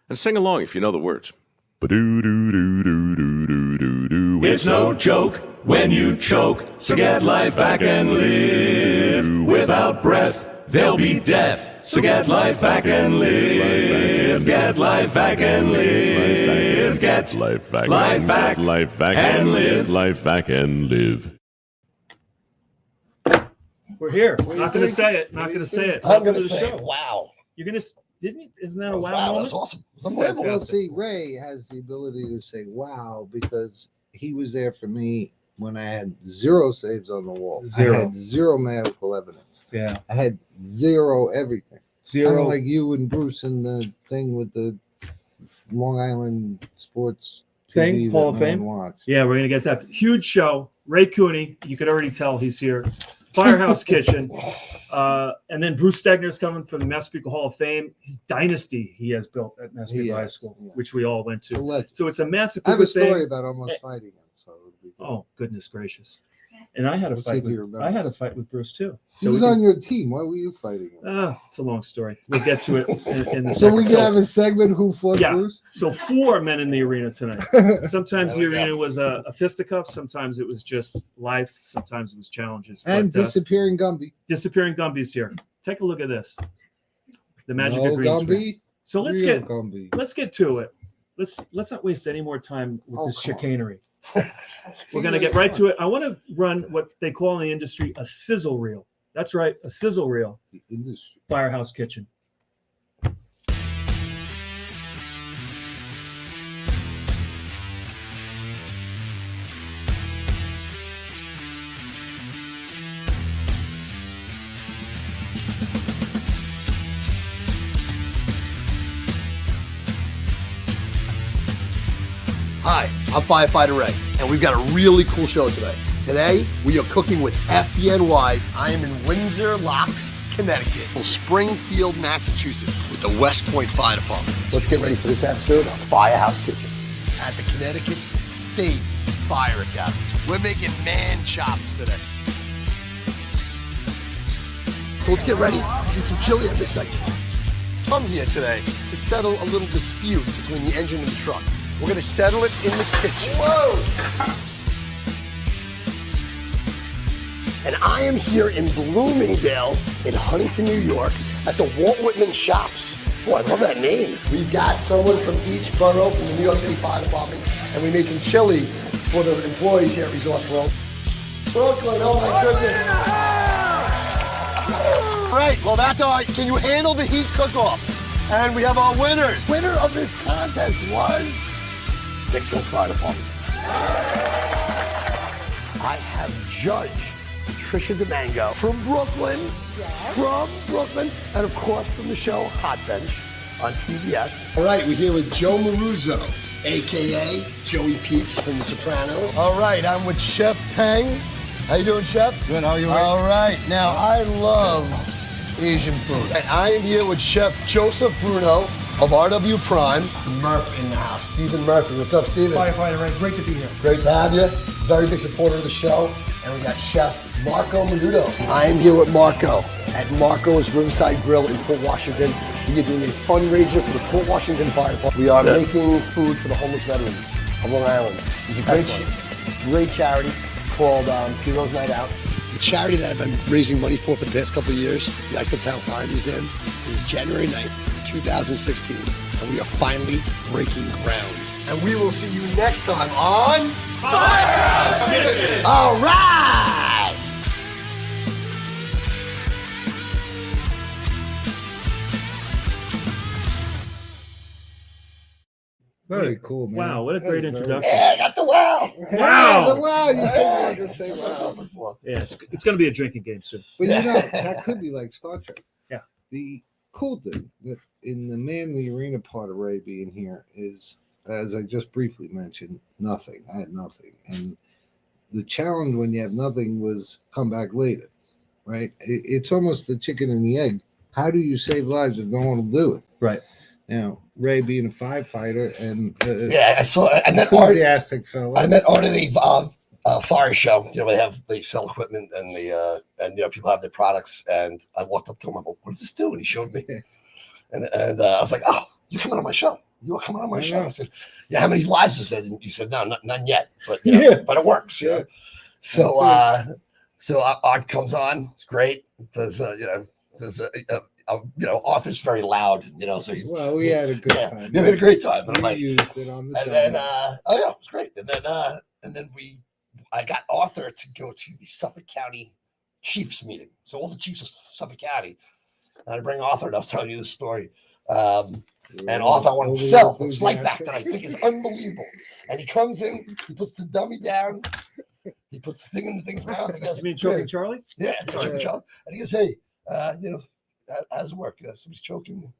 and sing along if you know the words. It's no joke when you choke, so get LifeVac and live. Without breath, there'll be death. So get LifeVac and live. Get LifeVac and live. Get LifeVac and live. LifeVac and live. We're here. Not going to say it. Not going to say it. I'm going to say, wow. You're going to, didn't you? Isn't that a wow Wow, moment? that's awesome. Well, see, Ray has the ability to say wow because he was there for me when I had 0 saves on the wall. Zero. I had 0 medical evidence. Yeah. I had 0 everything. Kind 0. of like you and Bruce and the thing with the Long Island Sports Thing, TV Hall that of no Fame? one watched. Yeah, we're going to get to that. Huge show. Ray Cooney. You could already tell he's here. Firehouse Kitchen. And then Bruce Stegner's coming from the Massapequa Hall of Fame. His dynasty he has built at Massapequa High School, which we all went It's a to. legend. So it's a I have Massapequa a story thing. about almost fighting him. So it would be good. Oh, goodness gracious. And I had a Let's see fight if he with, remembers. I had a fight with Bruce too. He was on your team. Why were you fighting him? It's a long story. We'll get to it in the So we second. can have a segment who fought Yeah. Bruce? So 4 men in the arena tonight. Sometimes the arena was a fisticuff. Sometimes it was just life. Sometimes it was challenges. And But, disappearing Gumby. disappearing Gumby's here. Take a look at this. The magic No of green screen. Gumby. So let's Real get Gumby. to it. Let's not waste any more time with Oh, this come on. chicanery. We're gonna get right to it. I want to run what they call in the industry a sizzle reel. That's right, a sizzle reel. The industry. Firehouse Kitchen. Hi, I'm Firefighter Ray, and we've got a really cool show today. Today, we are cooking with FDNY. I am in Windsor Locks, Connecticut, Springfield, Massachusetts, with the West Point Fire Department. Let's get ready for this episode of Firehouse Kitchen at the Connecticut State Fire Academy. We're making man chops today. So let's get ready. Eat some chili at this segment. Come here today to settle a little dispute between the engine and the truck. We're going to settle it in the kitchen. Whoa! And I am here in Bloomingdale in Huntington, New York at the Walt Whitman Shops. Boy, I love that name. We've got someone from each borough from the New York City Fire Department, and we made some chili for the employees here at Resorts World. Brooklyn, oh my goodness. All right, well that's all right. Can you handle the heat cook-off? And we have our winners. Winner of this contest was Dixon Fire Department. I have Judge Patricia DeMango from Brooklyn. Yes. From Brooklyn. And of course from the show Hot Bench on CBS. All right, we're here with Joe Maruzzo, a.k.a. Joey Peeps from The Sopranos. All right, I'm with Chef Peng. How you doing, Chef? Good, how are you? All right, now I love Asian food. And I am here with Chef Joseph Bruno of RW Prime. Murph in the house. Stephen Murphy. What's up, Stephen? Firefighter Ray, great to be here. Great to have you. Very big supporter of the show. And we got Chef Marco Menudo. I am here with Marco at Marco's Riverside Grill in Port Washington. We are doing a fundraiser for the Port Washington Fire Department. We are making food for the homeless veterans of Long Island. It's a great charity called Heroes Night Out. The charity that I've been raising money for the past couple of years, the Ice Uptown Fire Museum, is January 9th, 2016. And we are finally breaking ground. And we will see you next time on Firehouse Kitchen. All right. Very cool, man. Wow, what a great introduction. Yeah, I got the wow. Wow. Wow. You said you say wow. Yeah, it's going to be a drinking game soon. But you know, that could be like Star Trek. Yeah. The cool thing that in the man in the arena part of Ray being here is, as I just briefly mentioned, nothing. I had nothing. And the challenge when you have nothing was come back later, right? It's almost the chicken and the egg. How do you save lives if no one will do it? Right. Now, Ray being a firefighter and Yeah, I saw. I met Art. enthusiastic fella. I met Art at a fire show. You know, they sell equipment and people have their products. And I walked up to him. I go, "What does this do?" And he showed me. And I was like, "Oh, you come on my show." You were coming on my I show. know. I said, yeah, how many lives is it? And you said, no, none yet. But but it works. Yeah. So Art comes on. It's great. There's Arthur's very loud. So he's We had a good time. Yeah, we had a great time. And I'm We like, used it on the and show. then it was great. And then I got Arthur to go to the Suffolk County Chiefs meeting. So all the chiefs of Suffolk County. And I bring Arthur, and I was telling you this story. And Arthur wanted to sell this LifeVac that I think is unbelievable. And he comes in, he puts the dummy down, he puts the thing in the thing's mouth. He goes, You mean Choking Charlie? Yeah, Choking Charlie. And he goes, hey, how does it work? Somebody's choking.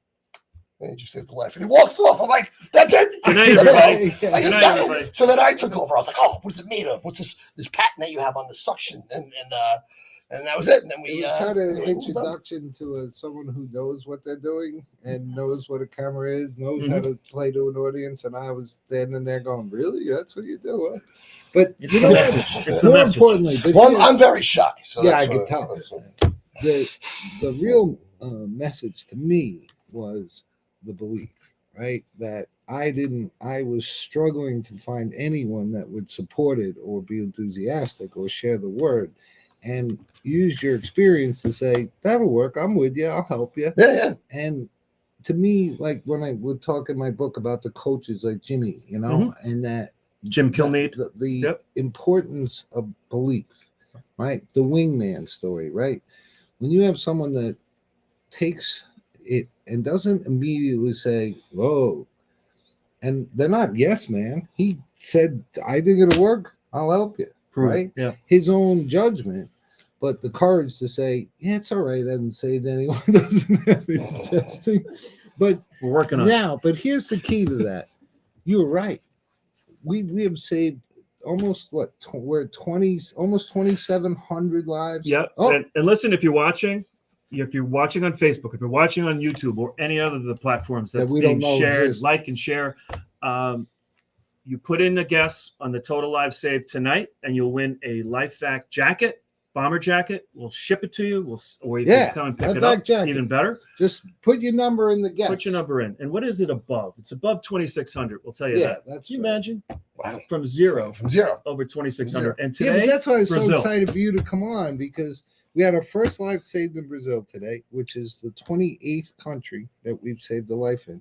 And he just saved the life. And he walks off. I'm like, that's it. Good night, everybody. I Good just night, got everybody. it. So then I took over. I was like, oh, what is it made of? What's this patent that you have on the suction? And that was it. And then It was kind of an introduction to someone who knows what they're doing and knows what a camera is, knows how to play to an audience. And I was standing there going, really? That's what you do, huh? But It's you the know message. what? It's the More message. importantly, Well, I'm very shy. So yeah, that's I could what- tell. that's what- The real message to me was the belief, right? That I was struggling to find anyone that would support it or be enthusiastic or share the word and use your experience to say, that'll work. I'm with you. I'll help you. Yeah. And to me, like when I would talk in my book about the coaches like Jimmy, and that Jim Kilmeade. the importance of belief, right? The wingman story, right? When you have someone that takes it and doesn't immediately say, whoa, and they're not yes, man. He said, I think it'll work. I'll help you, right? Yeah. His own judgment, but the courage to say, yeah, it's all right. I haven't saved anyone. Doesn't have any testing. But We're working on it. now, but here's the key to that. You were right. We have saved almost we're 20, almost 2,700 lives. Yep. Oh, And listen, if you're watching on Facebook, if you're watching on YouTube or any other of the platforms that's we being don't know shared, exist. like and share, you put in a guess on the total lives saved tonight, and you'll win a LifeVac jacket, bomber jacket. We'll ship it to you. Or you can come and pick it LifeVac up. jacket. Even better. just put your number in the guess. Put your number in. And what is it above? It's above 2,600. We'll tell you Yeah, that. that's Can you right. imagine? Wow. From zero over 2,600. And Yeah, today, but that's why I was so Brazil. excited for you to come on, because we had our first life saved in Brazil today, which is the 28th country that we've saved a life in.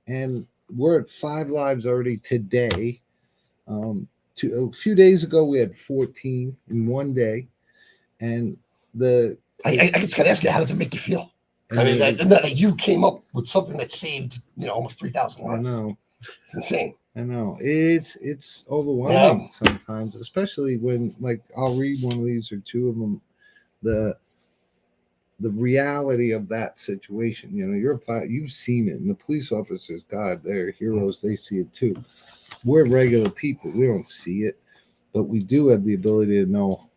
And we're at 5 lives already today. A few days ago, we had 14 in one day. And I just got to ask you, how does it make you feel? I mean, that you came up with something that saved, almost 3,000 I lives. know. It's insane. I know it's overwhelming sometimes, especially when, like, I'll read one of these or two of them, the reality of that situation. You've seen it, and the police officers, God, they're heroes. They see it too. We're regular people. We don't see it, but we do have the ability to know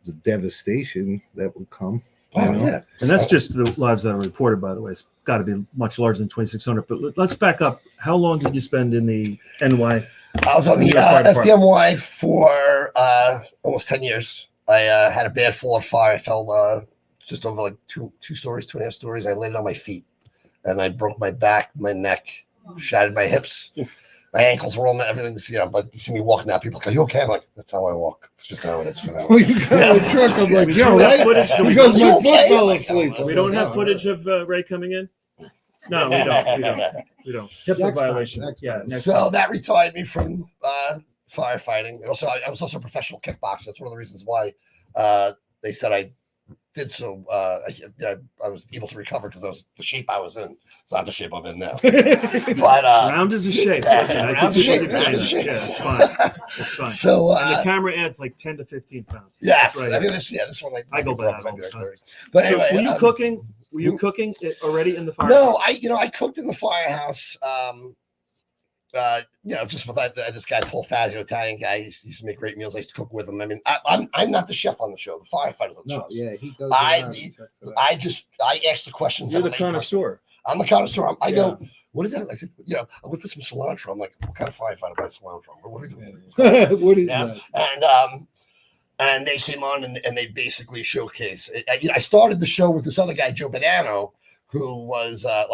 the devastation that will come. Wow, yeah. And that's just the lives that are reported, by the way. It's got to be much larger than 2,600. But let's back up. How long did you spend in the NY? I was on the FDNY for almost 10 years. I had a bad fall on fire. I fell just over like two stories, 2.5 stories. I landed on my feet, and I broke my back, my neck, shattered my hips. My ankles were all everything's, but you see me walking out, people go, you okay? I'm like, that's how I walk. It's just how it is for now. Well, you got a truck. I'm like, We yo, do have right? footage. Do we Because do- my okay? foot fell Like, asleep. We don't have footage of Ray coming in? No, we don't. We don't. HIPAA Next time, violation. next Yeah. time. Next So time. that retired me from firefighting. Also, I was also a professional kickboxer. That's one of the reasons why they said I did so. I was able to recover because I was the shape I was in. It's not the shape I'm in now. But Round is a shape. Listen, I round keep is a shape, saying round that. is a shape. Yeah, it's fine. It's fine. So And the camera adds like 10 to 15 pounds. yes, Right. I think this one I go by that all maybe the like time. 30. But So anyway, were you cooking? Were you cooking it already in the fire? No, I cooked in the firehouse. Just with this guy Paul Fatscher, Italian guy. He used to make great meals. I used to cook with him. I mean, I'm not the chef on the show. The firefighters on the show. Yeah, he goes. I ask the questions. You're that the a layperson- connoisseur. I'm the connoisseur. I Yeah. go, what is that? I said, I'm gonna put some cilantro. I'm like, what kind of firefighter buys cilantro? What are we doing? What is Yeah. that? And they came on and they basically showcase. I started the show with this other guy, Joe Bonanno, who was Joe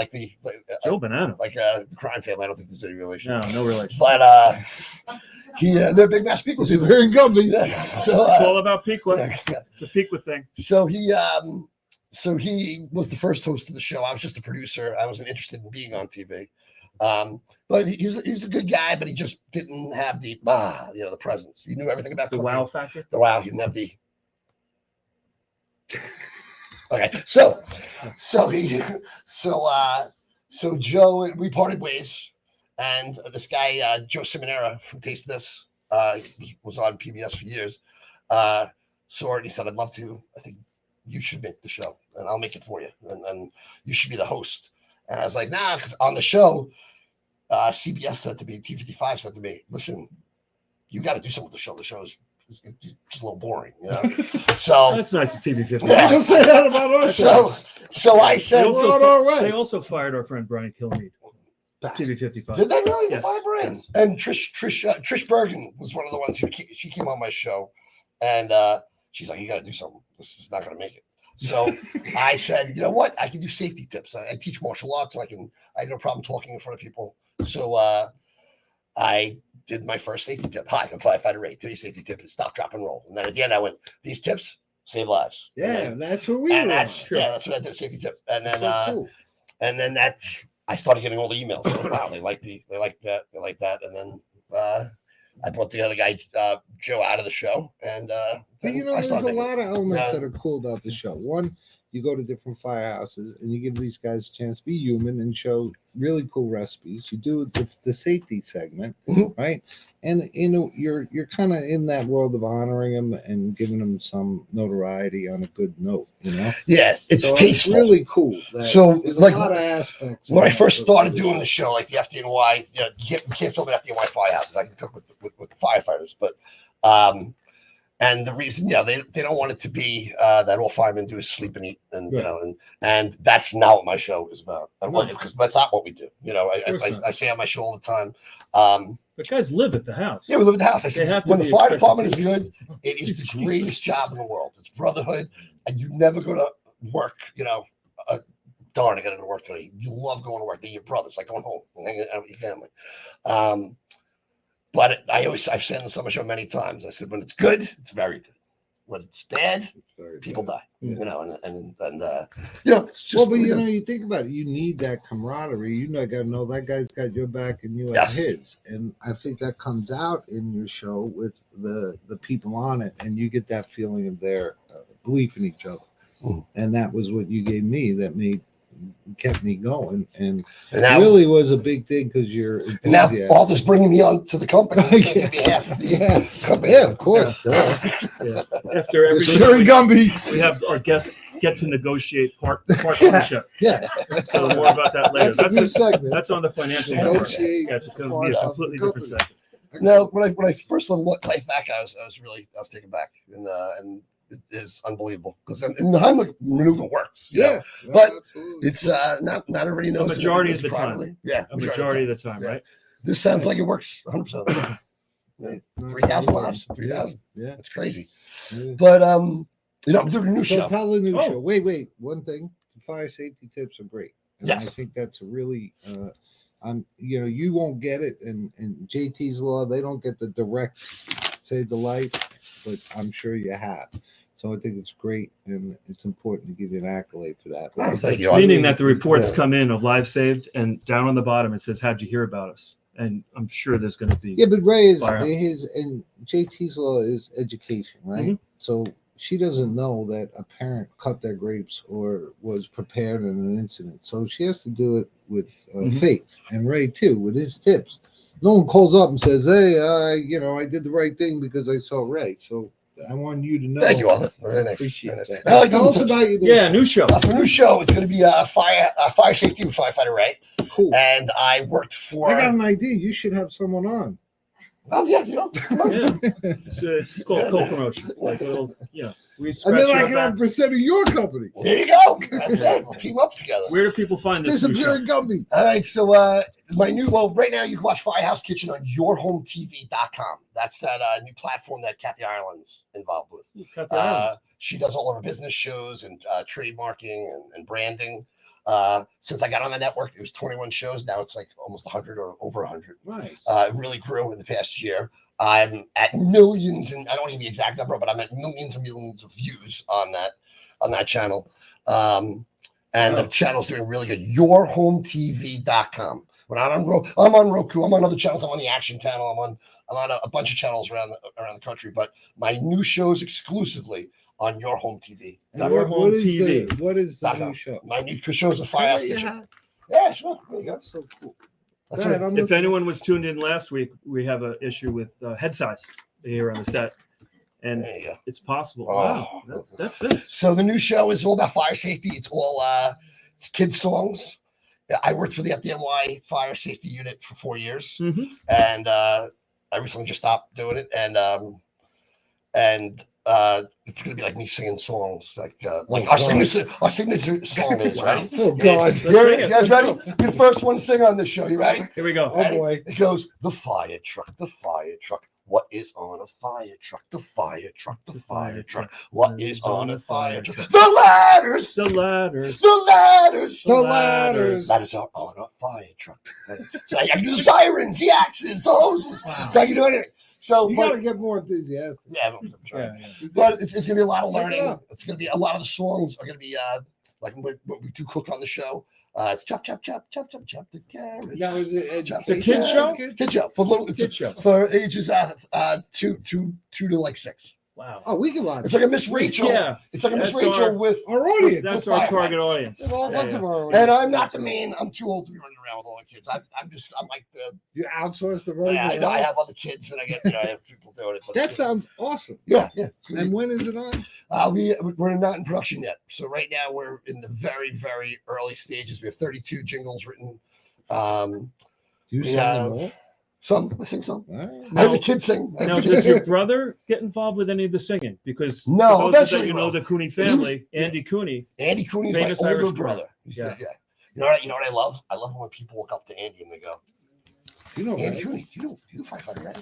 Bonanno. like the crime family. I don't think there's any relation. No relation. But they're big Mass Pequot people. Very Gumby. So It's all about Pequot. It's a Pequot thing. So he was the first host of the show. I was just a producer. I wasn't interested in being on TV. But he was a good guy, but he just didn't have the the presence. He knew everything about The cooking. wow factor. The wow. He didn't have the. Okay, so Joe, we parted ways, and this guy Joe Simonera from Taste This was on PBS for years. Saw it, and he said, "I'd love to. I think you should make the show, and I'll make it for you, and you should be the host." And I was like, "Nah," because on the show, CBS said to me, T55 said to me, "Listen, you got to do something with the show. The show is just a little boring, you know." So That's nice of TV50. Yeah. Don't say that about us. So I said, They also fired our friend Brian Kilmeade. TV55. did they really? Yes. Fire brand. And Trish Bergen was one of the ones she came on my show, and she's like, "You got to do something. This is not going to make it." So I said, "You know what? I can do safety tips. I teach martial arts, so I have no problem talking in front of people." So I did my first safety tip. "Hi, I'm firefighter Ray. Today's safety tip is stop, drop, and roll." And then at the end, I went, "These tips save lives." Yeah, that's what we And were. that's what I did, a safety tip. And then So cool. and then I started getting all the emails. So, wow, they like that. And then I brought the other guy, Joe, out of the show. And But you know, I there's a started lot of elements Yeah. that are cool about the show. One, you go to different firehouses and you give these guys a chance to be human and show really cool recipes. You do the safety segment, Mhm. right? And you know, you're kind of in that world of honoring them and giving them some notoriety on a good note, you know. Yeah, it's So tasteful. really cool. So, there's like, a lot of aspects. When I of first the started show. doing the show, like the FDNY, you can't film at FDNY firehouses. I can cook with firefighters, but and the reason, they don't want it to be that all firemen do is sleep and eat, and Right. and that's not what my show is about. No. Because that's not what we do. course not. I say on my show all the time. But guys live at the house. Yeah, we live in the house. I said, have to when the be fire expected department is to. good, it is the greatest job in the world. It's brotherhood, and you never go to work, darn, I got to go to work today. You love going to work. They're your brothers, like going home and hanging out with your family. But I've said this on my show many times. I said, when it's good, it's very good. When it's bad, Very people good. die. Yeah. It's just. Well, but you think about it, you need that camaraderie. You got to know that guy's got your back and you have Yes. his. And I think that comes out in your show with the people on it, and you get that feeling of their belief in each other. Mm. And that was what you gave me that kept me going, and And now, really was a big thing because you're and now enthusiastic. Alder's bringing me on to the company. He's gonna give me half of the company. Yeah, of course. Yeah. After every Sure, show, Gumby. we have our guests get to negotiate part ownership. Yeah, So more about that later. that's a new segment. That's on the financial network. Negotiate Yeah, it's going to part be a of completely the different company. segment. No, when I first saw LifeVac, I was taken back, and it is unbelievable because the Heimlich maneuver works. Yeah, But absolutely. it's not everybody knows. The majority it of the properly. time. Yeah, A majority of the time, Yeah. right? This sounds like it works 100% of the time. Yeah. 3,000 lives, 3,000. Yeah. It's crazy. Yeah. But I'm doing a new So show. tell the new Oh. show. Wait. One thing: the fire safety tips are great. And Yes. I think that's really. You won't get it, and JT's law, they don't get the direct save the life, but I'm sure you have. So I think it's great, and it's important to give you an accolade for that. Oh, thank you. Meaning that the reports Yeah. come in of lives saved, and down on the bottom it says, "How'd you hear about us?" And I'm sure there's going to be. Yeah, but Ray is Fire. and JT's law is education, right? Mhm. So she doesn't know that a parent cut their grapes or was prepared in an incident. So she has to do it with Mhm. faith. And Ray too, with his tips. No one calls up and says, "Hey, I did the right thing because I saw Ray." So I want you to know. Thank you, Alder. Very nice. Appreciate Very nice. that. I like Tell doing us tips. about your Yeah, new show. That's my new show. It's going to be fire safety with firefighter Ray, Cool. and I worked for. I got an idea. You should have someone on. Oh yeah, Yeah, it's called co-promotion. Like little, we And scratch then I our can back. have % of your company. There you go. That's it. We'll team up together. Where do people find this new show? Disappearing Gumby. All right, so right now you can watch Firehouse Kitchen on yourhometv.com. That's that new platform that Kathy Ireland's involved with. Cut the island. She does all of her business shows and trademarking and branding. Since I got on the network, it was 21 shows. Now it's like almost 100 or over 100. Nice. It really grew in the past year. I'm at millions, and I don't need the exact number, but I'm at millions and millions of views on that channel. And the channel's doing really good. YourHomeTV.com. When I'm on Roku. I'm on other channels. I'm on the Action Channel. I'm on a bunch of channels around the country. But my new shows exclusively on Your Home TV. What is the new show? My new show is a Firehouse Kitchen. Yeah. Yeah, sure. There you go. So cool. That's Go ahead, it. I'm If listening. anyone was tuned in last week, we have an issue with head size here on the set, and There you go. it's possible. Oh. Wow, that fits. So the new show is all about fire safety. It's all it's kids songs. I worked for the FDNY Fire Safety Unit for 4 years, Mhm. and I recently just stopped doing it. And it's gonna be like me singing songs, like our signature song is right. Oh God! Let's You sing it. guys ready? You're the first one to sing on this show. You ready? Here we go. Oh boy! It goes the fire truck, the fire truck. What is on a fire truck? The fire truck, the fire truck. What is on a fire truck? The ladders, The ladders. the ladders, The ladders. Ladders are on a fire truck. So I can do the sirens, the axes, the hoses. Wow. So I can do anything. So, You but, gotta get more enthusiastic. yeah, I'm trying. Yeah. But it's gonna be a lot of Pick it learning. up. It's gonna be a lot of the songs are gonna be like when we do cook on the show. It's chop chop chop chop chop chop the carrots. Now is it It's a kid show? Kid show for little. It's Kid show. for ages two to like 6. Wow. Oh, we can watch. It's like a Miss Rachel. Yeah. It's like a Miss That's Rachel our- with. Our audience. That's our target firefighters. audience. There's all Yeah, bunch yeah. of our audience. And I'm not the main. I'm too old to be running around with all the kids. I'm like the. You outsource the road. I know I have other kids and I get I have people doing it. But That sounds awesome. yeah. It's gonna And be- when is it on? we're not in production yet. So right now we're in the very very early stages. We have 32 jingles written. Do you We sing have- them all? Some I sing some. All right. I have the kids sing. Now, does your brother get involved with any of the singing? Because No, for those eventually that you he know will. the Cooney was- family, yeah. Andy Cooney. Andy Cooney's my Famous older Irish brother. drummer. He's Yeah. You know what I love? I love when people walk up to Andy and they go, You know, Andy right? Cooney, you know firefighter, right?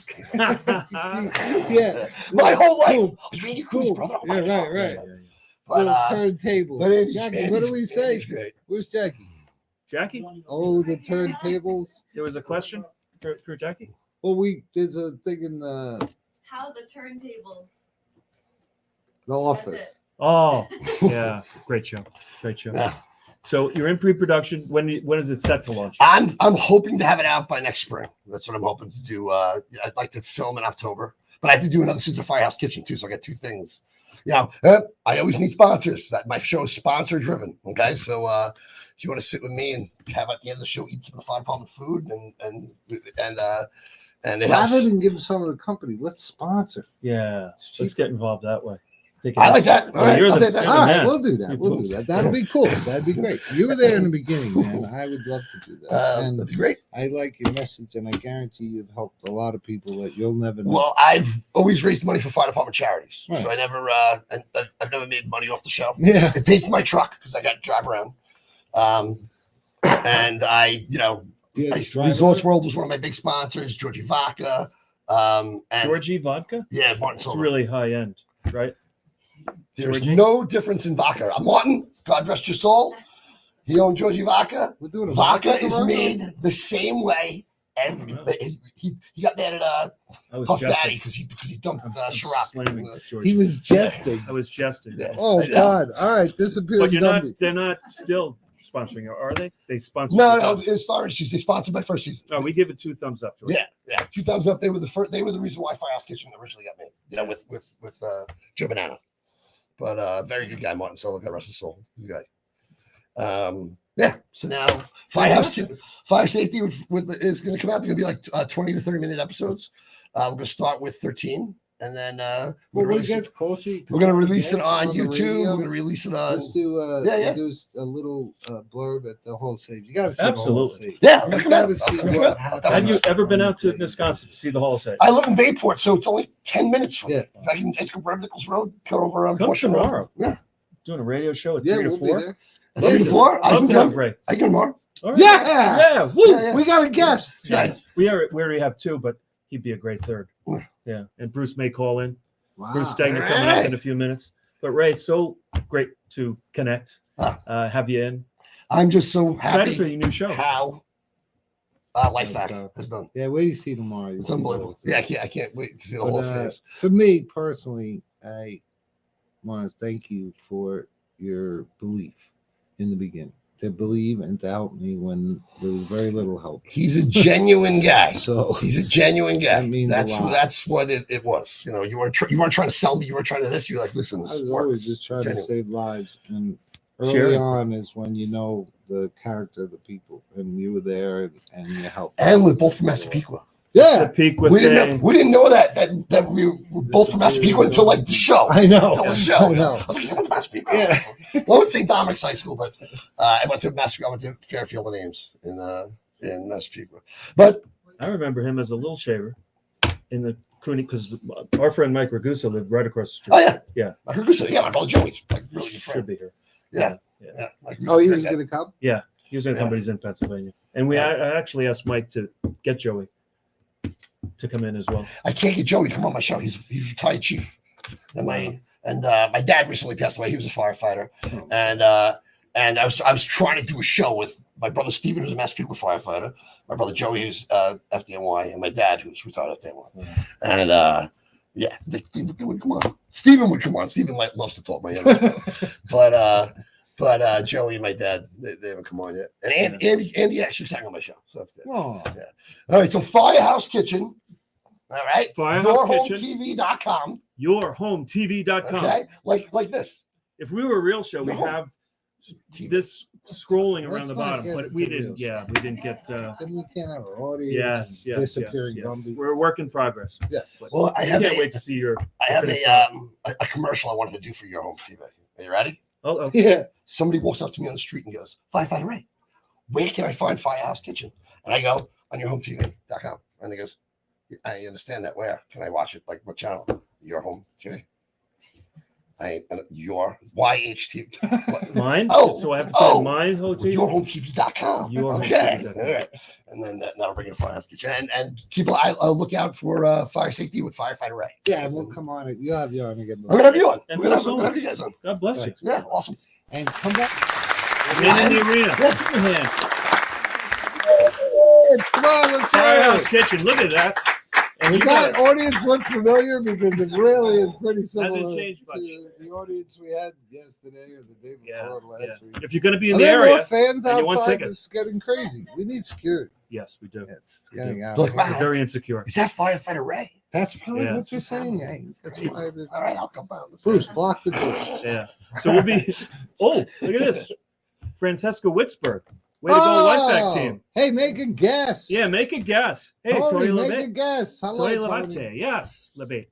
Yeah. My whole life. Cool. I was Andy Cooney's Cool. brother. Oh Yeah, my right, God. right. But Little turntable. but Andy's, Jackie, what do we say? Andy's great. Where's Jackie? Jackie, Oh, the turntables. there was a question for Jackie. Well, there's a thing in the How the turntable. office. Oh, yeah, great show, great show. Yeah. So you're in pre-production. When is it set to launch? I'm hoping to have it out by next spring. That's what I'm hoping to do. I'd like to film in October, but I have to do another season of Firehouse Kitchen too. So I got 2 things. I always need sponsors. My show is sponsor driven. Okay, so if you want to sit with me and have at the end of the show eat some of the fire department food and it helps. Rather than give some of the company, let's sponsor. Yeah, let's get involved that way. I like that. All Well, right, you're I'll the- take that. you're All right, man. we'll do that. We'll do that. That'll be cool. That'd be great. You were there in the beginning, man. I would love to do that. That'd And be great. I like your message, and I guarantee you've helped a lot of people that you'll never know. Well, I've always raised money for fire department charities, Right. so I never, I've never made money off the show. yeah. It paid for my truck because I got to drive around. And Resorts World was one of my big sponsors. Georgie Vodka, and Georgie vodka. yeah, Martin It's Silver. really high end, right? There's Georgie? no difference in vodka. Martin, God rest your soul. He owned Georgie Vodka. We're doing a Vodka is commercial? made the same way. He got mad at I was Puff jesting. Daddy because he dumped I'm Ciroc. slamming Georgie. He was jesting. I was jesting. Yeah. Oh I know. God! All right, disappears. But Gumby. they're not still sponsoring you, are they? They sponsor. No, it started. They sponsored my first season. No, we give it 2 thumbs up. George. Yeah, 2 thumbs up. They were the first. They were the reason why Firehouse Kitchen originally got made. With Joe Banana, but very good guy, Martin Silver. God rest his soul. Good guy. So now Fire Safety is going to come out. They're going to be like 20 to 30-minute episodes. We're going to start with 13, and then Well, we get closer. we're going to release it on the YouTube. radio. We're going to release it on. Let's do Yeah. do a little blurb at the whole save. You got to see Absolutely. the Yeah, whole we're save. gonna You come got to out. see what happened. Have you ever been out to Wisconsin to see the Hall of Fame? I live in Bayport, so it's only 10 minutes from Yeah. me. I can just go Brad Nichols Road, cut over on Come Portia Road. tomorrow. Yeah. Doing a radio show at Yeah, 3 to we'll be 4. there. 3 to 4? I can Love to have come. Ray. I can tomorrow. All right. Yeah. Yeah. Woo. Yeah. We got a guest. Yeah. We already have 2, but he'd be a great third. Yeah. Yeah. And Bruce may call in. Wow. Bruce Stegner coming up in a few minutes. But Ray, it's so great to connect. Ah. Have you in? I'm just so Excited for happy your new show. how LifeVac has done. Yeah, wait till you see tomorrow. It's unbelievable. Yeah, I can't wait to see the whole series. For me personally, I want to thank you for your belief in the beginning, to believe and to help me when there was very little help. He's a genuine guy. So he's a genuine guy. that means that's a lot. that's what it was. You know, you weren't trying to sell me. You weren't trying to this. You're like, listen, I this was works. always just trying to save lives, and early Sharing. on is when you know the character of the people, and you were there and you helped. And we're both from Massapequa. The peak with we didn't know that we were both from Massapequa until like the show. I know. Until the show. I know. I was like, you went to Massapequa. Yeah. Well, I would say Dominic's high school, but I went to Massapequa. I went to Fairfield and Ames in Massapequa. But I remember him as a little shaver in the Cooney, because our friend Mike Ragusa lived right across the street. oh yeah, Yeah. Mike Ragusa. Yeah, my brother Joey's like really good Should friend. be here. Yeah. Mike Ragusa, He great was guy. going to come. Yeah. He was going to come, Yeah. but he's in Pennsylvania. And I actually asked Mike to get Joey to come in as well. I can't get Joey to come on my show. He's retired chief. And my dad recently passed away. He was a firefighter, and I was trying to do a show with my brother Steven, who's a Massapequa firefighter, my brother Joey, who's FDNY, and my dad, who's retired FDNY. And they would come on. Steven would come on. Steven loves to talk, my youngest brother. But Joey and my dad, they haven't come on yet. And Andy actually sang on my show, so that's good. Oh. Yeah. All right, so Firehouse Kitchen. All right. Firehouse Kitchen. YourHomeTV.com. YourHomeTV.com. Okay. Like this. If we were a real show, we'd have this scrolling around Let's the not bottom, get but we too didn't. real. Yeah, we didn't get. Then we can't have our audience. Yes. Disappearing Gumby. We're a work in progress. Yeah. Well, I can't wait to see your. I have a commercial I wanted to do for Your Home TV. Are you ready? Oh, Yeah. Somebody walks up to me on the street and goes, Firefighter Ray, where can I find Firehouse Kitchen? And I go, on YourHomeTV.com. And he goes, I understand that. Where can I watch it? Like what channel? Your Home TV. Your YHT. mine. Oh, so I have to find mine hotel. YourHomeTV.com. YourHomeTV.com. Okay. All right. And then that'll bring in Firehouse Kitchen. And people, I'll look out for fire safety with Firefighter Ray. Yeah, and we'll come on it. You'll have you on again. I'm gonna have you on. And We're gonna we'll have you guys on. God bless you. Yeah, awesome. And come back. Men in the arena. Yeah. Give me a hand. Come on, let's hear Firehouse it. Kitchen. Look at that. And Does you got that audience look familiar? Because it really is pretty similar Hasn't changed much. to the audience we had yesterday or the day before last week. If you're going to be in Are the there area, more fans and you want outside? tickets. It's getting crazy. We need security. Yes, we do. Yes, it's We getting do. out. Look, wow, We're very insecure. is that Firefighter Ray? That's probably Yeah. what you're saying. Hey, that's why this. All right, I'll come out. Bruce, block the door. Yeah. So we'll be. Oh, look at this. Francesca Witzberg. Way to go, LifeVac team. Hey, make a guess. Yeah, make a guess. Hey, Tony, Tori make a Levate. guess. Hello, Tori Tony. Levate. Yes, Levate.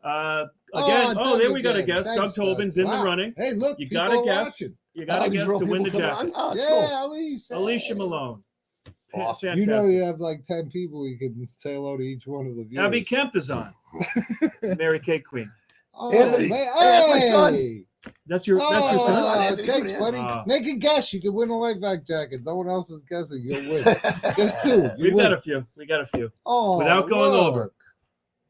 Again, Doug there we got a again. guess. Thanks, Doug Tobin's in the Wow. running. Hey, look, You people got to are guess. watching. You got to these guess real to win the people coming jacket. on? Oh, that's Yeah, Alicia. Alicia Malone. Awesome. Fantastic. You know you have like 10 people. You can say hello to each one of the viewers. Abby Kemp is on. Mary Kay Queen. Oh, Anthony. man. Hey, that's my son. Hey. That's your Oh, son. son. Anthony, thanks, yeah. buddy. Ah. Make a guess. You can win a LifeVac jacket. No one else is guessing. You'll win. Just two. You We've win. got a few. We got a few. Oh, Without going look. over.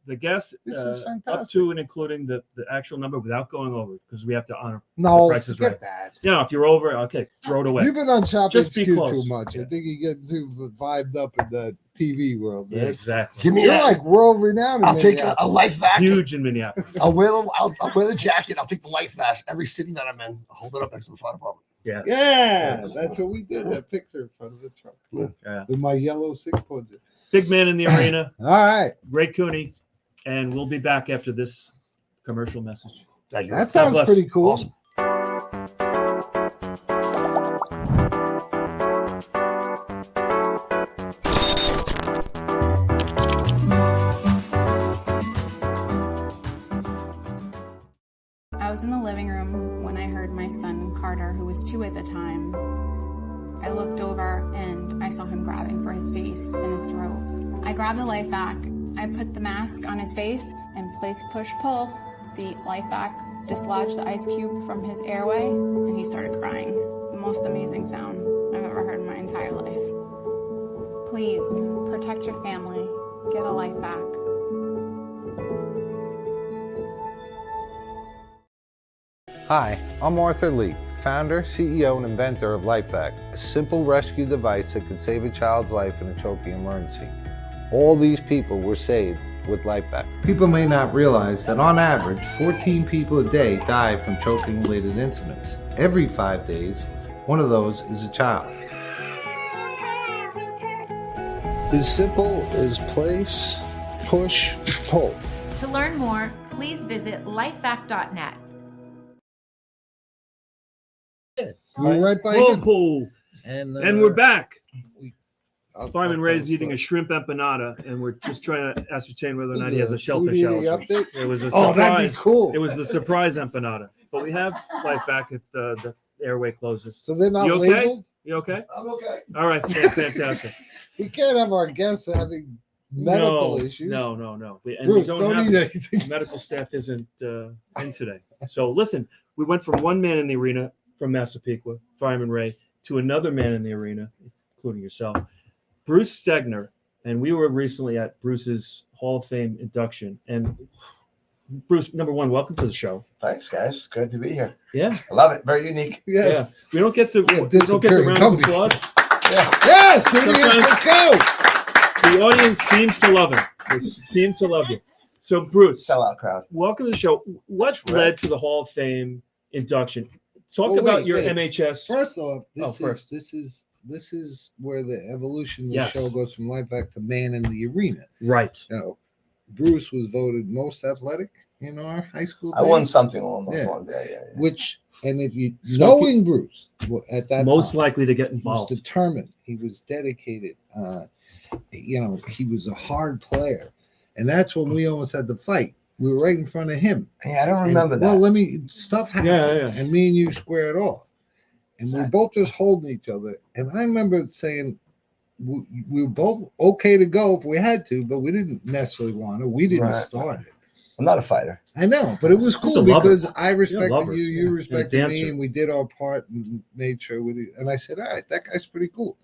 The guess This is up fantastic. to and including the actual number without going over because we have to honor. No, Price is forget Right. that. Yeah, if you're over, okay, throw it away. You've been on Shop Just be HQ close. too much. Yeah. I think you get too vibed up in the TV world, Yeah, man. exactly. Give me You're a, like world renowned. I'll take a life vac. Huge in Minneapolis. I'll wear the jacket. I'll take the life vest. Every city that I'm in, I'll hold it up next to the fire department. Yeah. Yeah, that's what we did. That picture in front of the truck Yeah. with my yellow six plunger. Big man in the arena, All right, Ray Cooney, and we'll be back after this commercial message. Thank you. that sounds bless. pretty cool. Awesome. I was in the living room when I heard my son Carter, who was 2 at the time. I looked over and I saw him grabbing for his face and his throat. I grabbed the LifeVac. I put the mask on his face and placed push-pull. The LifeVac dislodged the ice cube from his airway and he started crying. The most amazing sound I've ever heard in my entire life. Please protect your family. Get a LifeVac. Hi, I'm Arthur Lee, founder, CEO, and inventor of LifeVac, a simple rescue device that could save a child's life in a choking emergency. All these people were saved with LifeVac. People may not realize that on average, 14 people a day die from choking-related incidents. Every 5 days, one of those is a child. As simple as place, push, pull. To learn more, please visit lifevac.net. We're right by him. Whoa, And we're back. I'll Fireman tell Ray's the eating a story. shrimp empanada, and we're just trying to ascertain whether or not This he has is a a shellfish food eating allergy. update? It was a Oh, that'd be surprise. cool. It was the surprise empanada. But we have life back if the airway closes. So they're not You okay? labeled? You okay? I'm okay. All right, fantastic. We can't have our guests having medical issues. No. And Bruce, we don't don't eat have anything. medical staff isn't in today. So listen, we went from one man in the arena from Massapequa, Fireman Ray, to another man in the arena, including yourself, Bruce Stegner. And we were recently at Bruce's Hall of Fame induction. And Bruce, number one, welcome to the show. Thanks, guys. Good to be here. Yeah. I love it. Very unique. Yes. Yeah. We don't get the disappearing round of company. applause. Yeah. Yes, Judy, let's go. The audience seems to love it. They seem to love you. So, Bruce, Sellout crowd. welcome to the show. What Right. led to the Hall of Fame induction? Talk Well, about wait, your wait. MHS. First off, first. this is where the evolution of the Yes. show goes from life back to man in the arena. Right. You know, Bruce was voted most athletic in our high school. I won days, something along those Yeah. lines. Yeah. Which, and if you Smokey- knowing Bruce at that Most time, likely to get he was involved. determined. He was dedicated. He was a hard player, and that's when we almost had to fight. We were right in front of him. Yeah, I don't remember And, that. Well, stuff happened, Yeah. and me and you squared off, and we were both just holding each other. And I remember saying we were both okay to go if we had to, but we didn't necessarily want to. We didn't Right. start it. I'm not a fighter. I know, but it was He's a cool lover. because I respected lover. you, you Yeah. respected And a me, dancer. and we did our part and made sure we did. And I said, all right, that guy's pretty cool.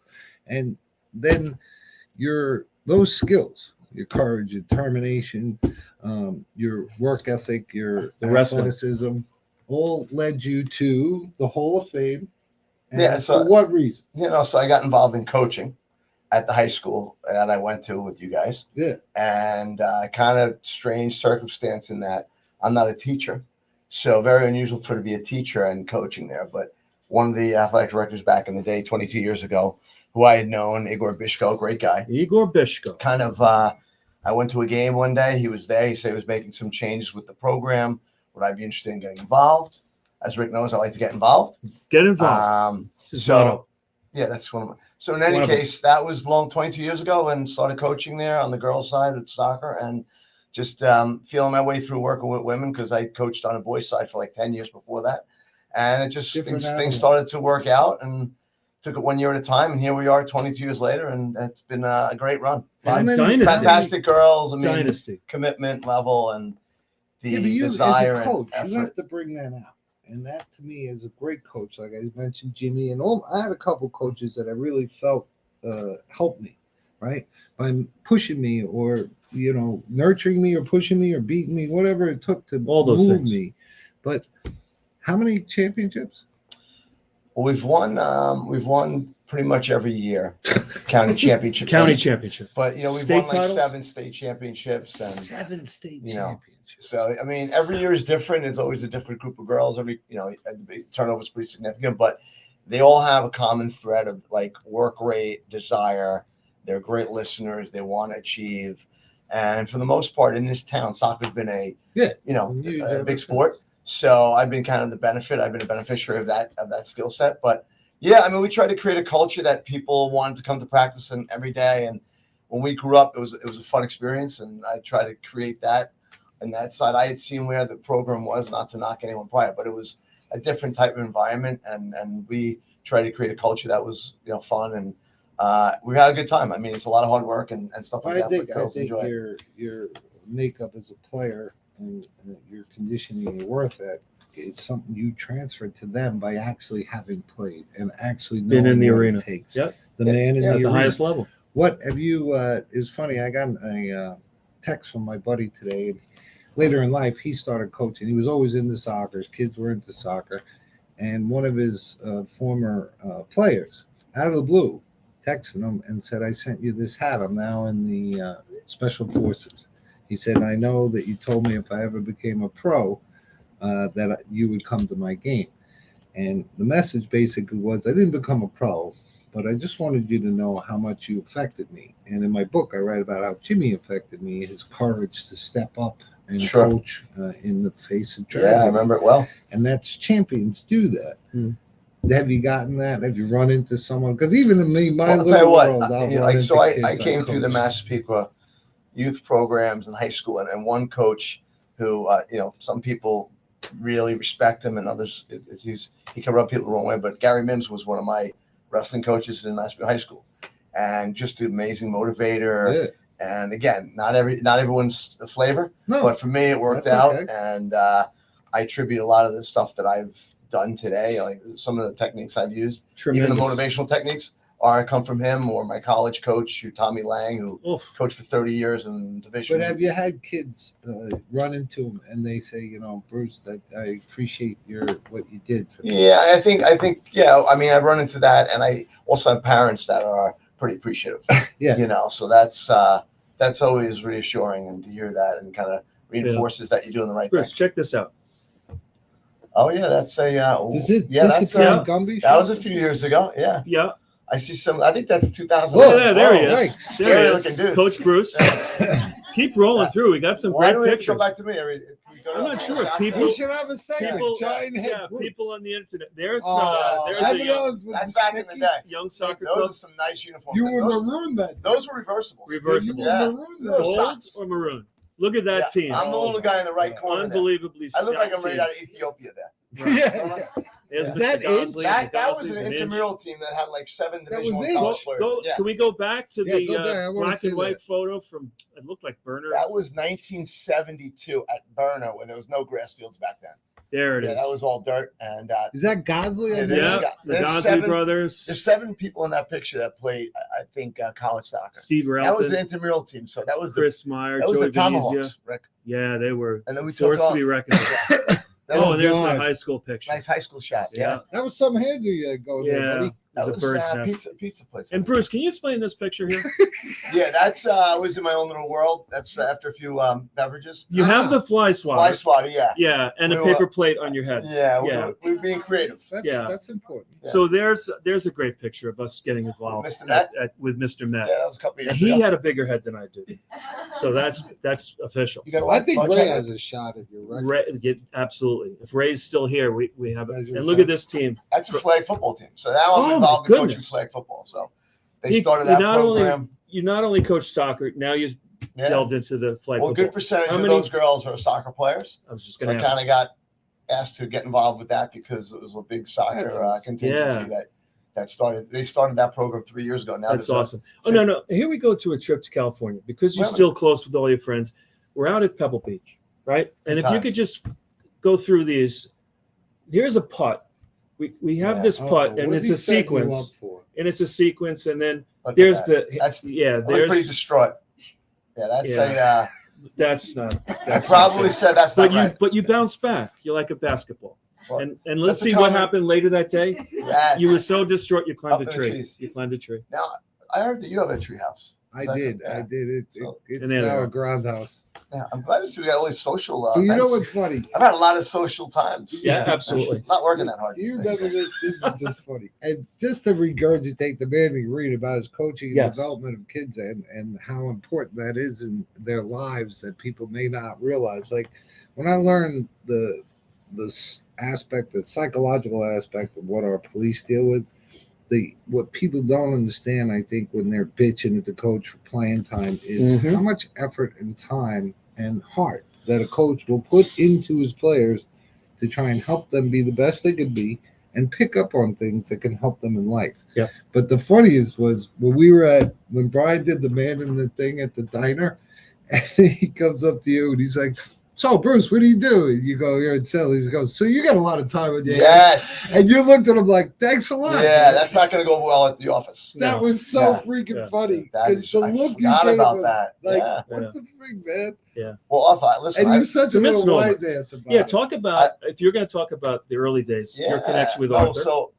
And then those skills, your courage, your determination, your work ethic, your The wrestling. athleticism, all led you to the Hall of Fame. And Yeah, so- for what reason? So I got involved in coaching at the high school that I went to with you guys. Yeah. And kind of strange circumstance in that I'm not a teacher. So very unusual for to be a teacher and coaching there. But one of the athletic directors back in the day, 22 years ago, who I had known, Igor Bishko, great guy. Igor Bishko. Kind of, I went to a game one day. He was there. He said he was making some changes with the program. Would I be interested in getting involved? As Rick knows, I like to get involved. Get involved. This is So, yeah, that's one of my. So in any One of them. case, that was 22 years ago, and started coaching there on the girls' side of soccer, and just feeling my way through working with women because I coached on a boys' side for like 10 years before that, and it just Different animal. things started to work out, and took it 1 year at a time, and here we are 22 years later, and it's been a great run. How many- Dynasty. Fantastic girls. I mean, Dynasty. commitment level and the Yeah, but you desire as a coach, and you effort. have to bring that out. And that to me is a great coach. Like I mentioned, Jimmy, and I had a couple coaches that I really felt helped me, right? By pushing me or, nurturing me or pushing me or beating me, whatever it took to All those move things. me. But how many championships? Well, we've won pretty much every year, county championships. County championship. But we've State won like titles? 7 state championships, and 7 state you know, championships. so I mean, every year is different. There's always a different group of girls. The turnover is pretty significant, but they all have a common thread of like work rate, desire. They're great listeners. They want to achieve, and for the most part, in this town, soccer's been a big sport. So I've been kind of the benefit. I've been a beneficiary of that skill set. But yeah, I mean, we tried to create a culture that people wanted to come to practice and every day. And when we grew up, it was a fun experience, and I tried to create that. And that side, I had seen where the program was, not to knock anyone prior, but it was a different type of environment, and we tried to create a culture that was fun, and we had a good time. I mean, it's a lot of hard work and stuff like I that. think but girls enjoy it. your makeup as a player and your conditioning and your worth ethic is something you transferred to them by actually having played and actually Been in knowing the what it arena. takes. Yep. The man in the At the arena. highest level. What have you? It was funny. I got a text from my buddy today. And later in life, he started coaching. He was always into soccer. His kids were into soccer. And one of his former players, out of the blue, texted him and said, I sent you this hat. I'm now in the Special Forces. He said, I know that you told me if I ever became a pro, that you would come to my game. And the message basically was, I didn't become a pro, but I just wanted you to know how much you affected me. And in my book, I write about how Jimmy affected me, his courage to step up and coach in the face of tragedy. Yeah, I remember it well. And that's champions do that. Have you gotten that? Have you run into someone? Because even in me, my little world, I came through the Massapequa youth programs in high school, and one coach who, some people really respect him, and others, he can rub people the wrong way. But Gary Mims was one of my wrestling coaches in Massapequa High School, and just an amazing motivator. Yeah. And again, not everyone's a flavor, but for me, it worked out. Okay. And I attribute a lot of the stuff that I've done today, like some of the techniques I've used, even the motivational techniques, come from him or my college coach, Tommy Lang, who coached for 30 years in division. But have you had kids run into him and they say, Bruce, that I appreciate what you did for me? Yeah, I think, I mean, I've run into that, and I also have parents that are pretty appreciative. So that's always reassuring, and to hear that and kind of reinforces that you're doing the right Bruce, thing. check this out. Oh yeah, that's a Gumby. That was a few years ago. Yeah. Yeah. I see some. I think that's 2000. Yeah, there he is. Right. Scary looking dude. Coach Bruce. Keep rolling through. We got some Why great do we have to pictures. go back to me? I'm not sure. We should have a segment. People on the internet. There's that's back in the day. Young soccer Those club. are some nice uniforms. You were maroon then. Those were reversibles. Reversible. Yeah. Gold or maroon? Look at that team. I'm the little guy in the right corner. Unbelievably. I look like I'm right out of Ethiopia there. Right. Is that it? That was an intramural team that had like 7 Division I college players. Can we go back to the black and white that photo from? It looked like Burner. That was 1972 at Burner, when there was no grass fields back then. There it is. That was all dirt. And is that Gosley? The Gosley brothers. There's 7 people in that picture that played, I think, college soccer. Steve Relton. That was the intramural team. So that was Chris Meyer. That was Joey the Tomahawks, Rick. Yeah, they were. And then we forced to be reckoned with. And there's the high school picture. Nice high school shot. Yeah. That was some handy you go there, buddy. That was a pizza place. And Bruce, can you explain this picture here? Yeah, that's I was in my own little world. That's after a few beverages. You have the fly swatter. Fly swatter, yeah. Yeah, and a paper plate on your head. Yeah, we were being creative. That's important. Yeah. So there's a great picture of us getting involved with Mr. Met. Yeah, that was a couple years ago. He had a bigger head than I did. So that's official. I think Ray has a shot at your record. Absolutely. If Ray's still here, we have it. And look at this team. That's a flag football team. So now I'm involved in coaching flag football. So they started that program. You not only coach soccer, now you delved into the flag football. Well, good percentage of those girls are soccer players. I was just going to kind of got asked to get involved with that because it was a big soccer contingency that started. They started that program 3 years ago. Now that's awesome. No. Here we go to a trip to California because you're still close with all your friends. We're out at Pebble Beach, right? And if you could just go through these, here's a putt. We have this putt, and it's a sequence. And it's a sequence, and then there's there's pretty distraught. Yeah, that's not. I probably said that's not right. But you bounce back. You're like a basketball. Well, and let's see what happened later that day. Yes. You were so distraught you climbed a tree. You climbed a tree. Now I heard that you have a tree house. I did. It's now a ground house. Yeah, I'm glad to see we got all these social. You know what's funny? I've had a lot of social times. Yeah, absolutely. Not working that hard. You remember this? This is just funny. And just to regurgitate the man you read about his coaching and development of kids and how important that is in their lives that people may not realize. Like when I learned the aspect, the psychological aspect of what our police deal with, what people don't understand, I think, when they're bitching at the coach for playing time is how much effort and time and heart that a coach will put into his players to try and help them be the best they could be and pick up on things that can help them in life. Yeah. But the funniest was when Brian did the man in the thing at the diner, and he comes up to you and he's like, so Bruce, what do you do? And you go, you're in sales. He goes, so you got a lot of time on your hands. Yes. And you looked at him like, thanks a lot. Yeah, man. that's not going to go well at the office. That was so Yeah. freaking funny. That Because is, the I look you forgot gave about him, that. like, Yeah. what the frig, man? Yeah. Well, listen, And he was such a little misnomer. wise ass about Yeah, it. talk about if you're going to talk about the early days, your connection with Arthur. So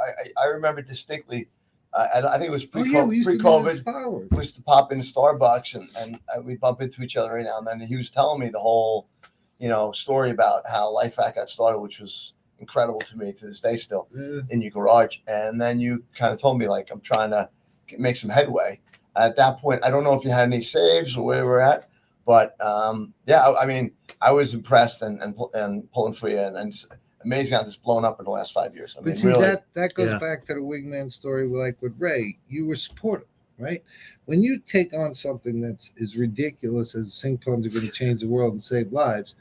I remember distinctly. I think it was Oh, yeah, we used to be in pre-COVID. Star Wars. We used to pop into Starbucks and we'd bump into each other every now and then. And he was telling me the whole, story about how LifeVac got started, which was incredible to me to this day still in your garage. And then you kind of told me, like, I'm trying to make some headway. At that point, I don't know if you had any saves or where we're at, but I mean, I was impressed and pulling for you, and it's amazing how this blown up in the last 5 years. I mean, But see, really, that goes back to the wingman story, like with Ray. You were supportive, right? When you take on something that's as ridiculous as sink tones are going to change the world and save lives,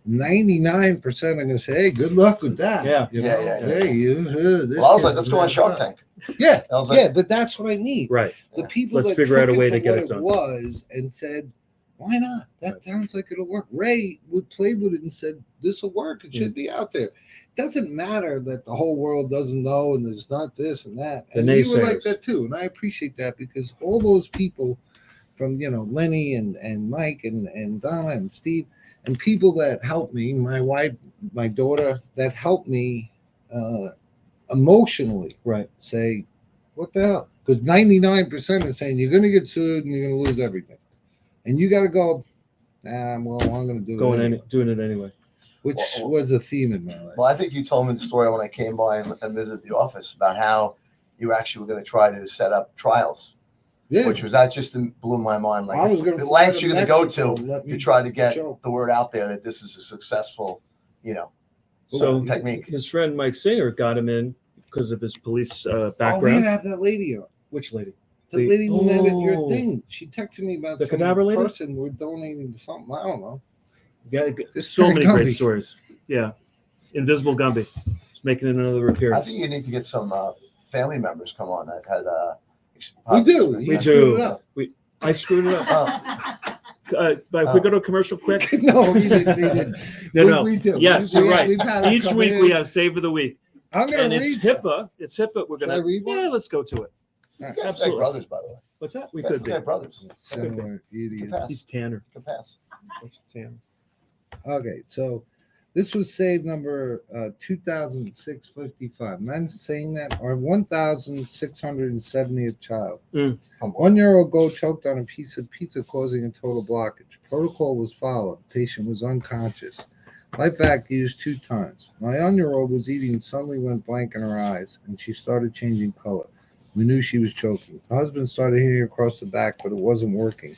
99% are going to say, "Hey, good luck with that." Yeah. Hey, well, I was like, let's go on Shark Tank. Yeah, I was like, but that's what I need. Right. The people Let's that figure took out a way it to for get what it done. was and said, why not? That sounds like it'll work. Ray would play with it and said, this will work. It should be out there. It doesn't matter that the whole world doesn't know and there's not this and that. And you were like that too. And I appreciate that because all those people from, Lenny and Mike and Donna and Steve and people that helped me, my wife, my daughter, that helped me emotionally say, what the hell? Because 99% is saying you're going to get sued and you're going to lose everything. And you got to go, I'm going to do it. Doing it anyway. Which was a theme in my life. well, I think you told me the story when I came by and visited the office about how you actually were going to try to set up trials. Yeah. Which was that just blew my mind. Like I was gonna the lengths fly you're to going to go Mexico, to try to get show. the word out there that this is a successful, So technique. his friend Mike Singer got him in because of his police Oh, we background. have that lady on. Which lady? The lady who met at your thing. She texted me about The some cadaver lady? person we're donating to something. I don't know. Yeah, This so Frank many great Gumby. stories. Yeah. Invisible Gumby. He's making another I appearance. think you need to get some family members come on that had We do. experience. We screwed it do. up. I screwed it up. But we go to a commercial quick. No, we didn't. No. We do. Yes, We- you're right. we've had 'em Each come week in. we have Save of the Week. I'm going And to it's read HIPAA. It's HIPAA. We're Should I going read to, one? let's go to it. You guys Absolutely. are brothers, by the way. What's that? We You guys could be. are brothers. Similar idiots. Pass. He's Tanner. Good pass. What's Tanner? Okay, so this was save number 2006-55. I'm saying that, or 1,670th child. 1-year-old girl choked on a piece of pizza, causing a total blockage. Protocol was followed. Patient was unconscious. LifeVac used 2 times. My 1-year-old was eating, suddenly went blank in her eyes, and she started changing color. We knew she was choking. The husband started hitting her across the back, but it wasn't working.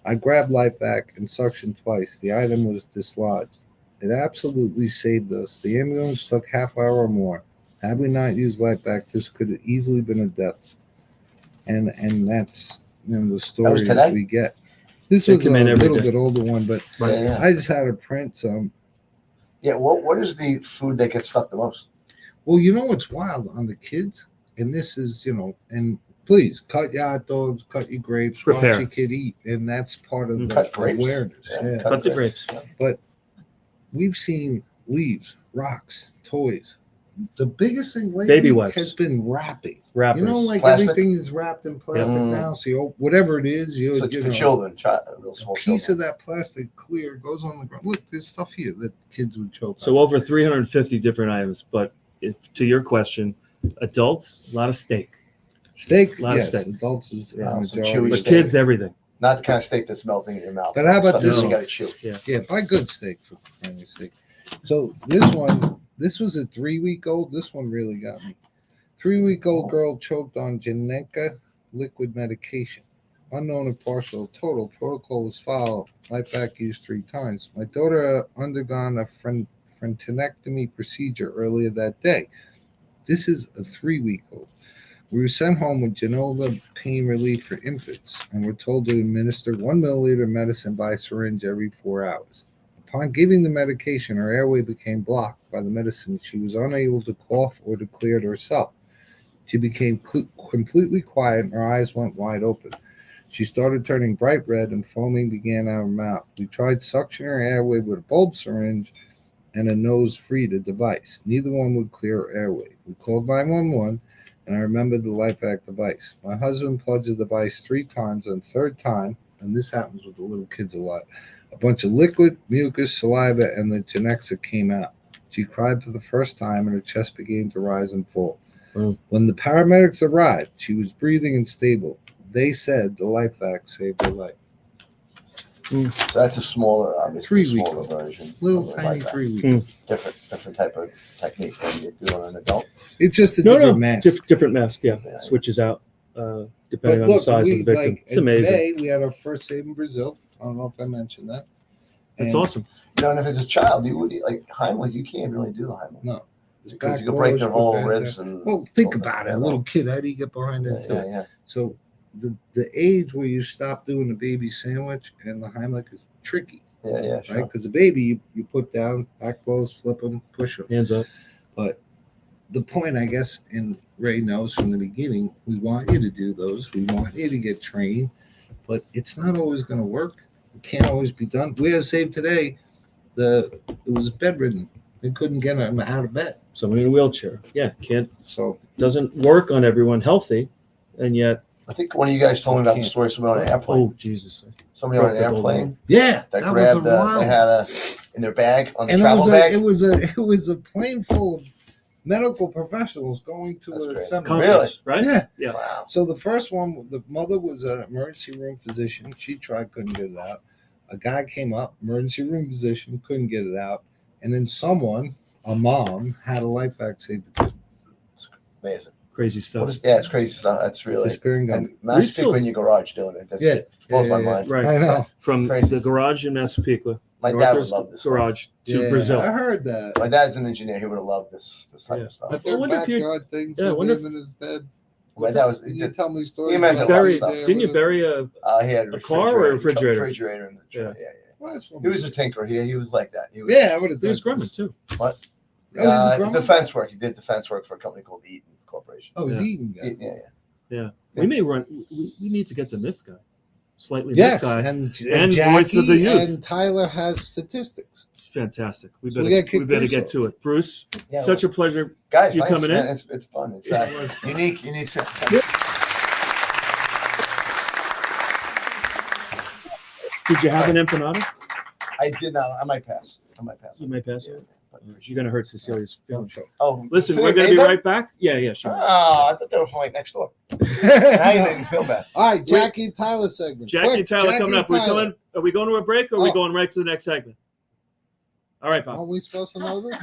I grabbed LifeVac and suctioned twice. The item was dislodged. It absolutely saved us. The ambulance took half hour or more. Had we not used LifeVac, this could have easily been a death. And that's the stories today? we get. This They was a come in every little day. bit older one, but Yeah. I just had to print some. Yeah. What is the food that gets stuck the most? Well, you know what's wild on the kids? And this is, and please cut your hot dogs, cut your grapes, Prepare. watch your kid eat. And that's part of the Cut grapes. awareness. Yeah. Cut the grapes. But we've seen leaves, rocks, toys. The biggest thing lately Baby wipes. has been wrapping. Wrappers. Like Plastic? everything is wrapped in plastic Mm. now. So whatever it is, So it's for children, real small a piece children. of that plastic clear goes on the ground. Look, there's stuff here that kids would choke So over 350 different items. But to your question, adults, a lot of steak. steak. a lot of Yes, steak. adults is the Yeah, some majority. chewy But steak. kids, everything. Not the kind of steak that's melting in your mouth. But how about Something this you one? got to chew. Yeah, buy good steak for family's sake. So this one, this was a 3-week-old. This one really got me. 3-week-old girl choked on Genenca liquid medication. Unknown and partial total. Protocol was followed. LifeVac used 3 times. My daughter undergone a frenectomy procedure earlier that day. This is a 3-week-old. We were sent home with Genova pain relief for infants and were told to administer 1 milliliter medicine by syringe every 4 hours. Upon giving the medication, her airway became blocked by the medicine. She was unable to cough or to clear it herself. She became completely quiet and her eyes went wide open. She started turning bright red and foaming began out of her mouth. We tried suctioning her airway with a bulb syringe and a nose-freed device. Neither one would clear her airway. We called 911, and I remembered the LifeVac device. My husband plugged the device 3 times, and the third time, and this happens with the little kids a lot, a bunch of liquid, mucus, saliva, and the Genexa came out. She cried for the first time, and her chest began to rise and fall. When the paramedics arrived, she was breathing and stable. They said the LifeVac saved her life. So that's a smaller, obviously 3 week smaller version. Little of the tiny LifeVac. 3 weeks. Different type of technique than you do on an adult. It's just a different mask. Different mask. Yeah, switches out depending on the size of the victim. It's amazing. Today we had our first save in Brazil. I don't know if I mentioned that. That's And awesome. You know, and if it's a child, you would like Heimlich. You can't really do the Heimlich. No. Because you can break their whole ribs and. Well, think about it. A little kid, how do you get behind that? Yeah. So the age where you stop doing the baby sandwich and the Heimlich is tricky. Yeah, sure. Right? Because the baby, you put down, back blows, flip them, push them. Hands up. But the point, I guess, and Ray knows from the beginning, we want you to do those. We want you to get trained. But it's not always going to work. It can't always be done. We had saved today. It was bedridden. They couldn't get him out of bed. Someone in a wheelchair. Yeah, can't. So doesn't work on everyone healthy, and yet. I think one of you guys told me about the story of somebody on an airplane. Oh Jesus! Somebody on an airplane. Yeah, that grabbed they had in their bag on the travel bag. It was a plane full of medical professionals going to a seminar. Really? Right? Yeah. Wow. So the first one, the mother was an emergency room physician. She tried, couldn't get it out. A guy came up, emergency room physician, couldn't get it out. And then someone, a mom, had a LifeVac save the kid. Amazing. Crazy stuff. It's crazy stuff. That's really. And Massapequa in your garage doing it. That's blows my mind. Right. I know. From the garage in Massapequa. My dad would love this. Garage to Brazil. I heard that. My dad's an engineer. He would have loved this type of stuff. I wonder if you. Things with him and his dad. My dad was. You tell me stories. Didn't you bury a he had a car or a refrigerator? Refrigerator in the trailer. Yeah. Well, he was a tinker. He was like that. He was, I would have. He was Grumman too. What? Oh, defense work. He did defense work for a company called Eaton Corporation. Oh, he's Eaton guy. Yeah. We may run. We need to get to Myth Guy. Slightly Yes, Myth Guy. and Voice of the Youth. And Tyler has statistics. Fantastic. We So better we we better get to it. Bruce, such a pleasure. Guys, you thanks, coming man. in. It's fun. It's unique. Did you have an empanada? I did not. I might pass. You may pass it. You're going to hurt Cecilia's feelings. Oh, listen, we're going to be right back. Yeah, sure. Oh, I thought they were from like next door. Now you make me feel bad. All right, Jackie and Tyler segment. Jackie and Tyler coming up. Are we going to a break or are we Oh. going right to the next segment? All right, Bob. Aren't we supposed to know this?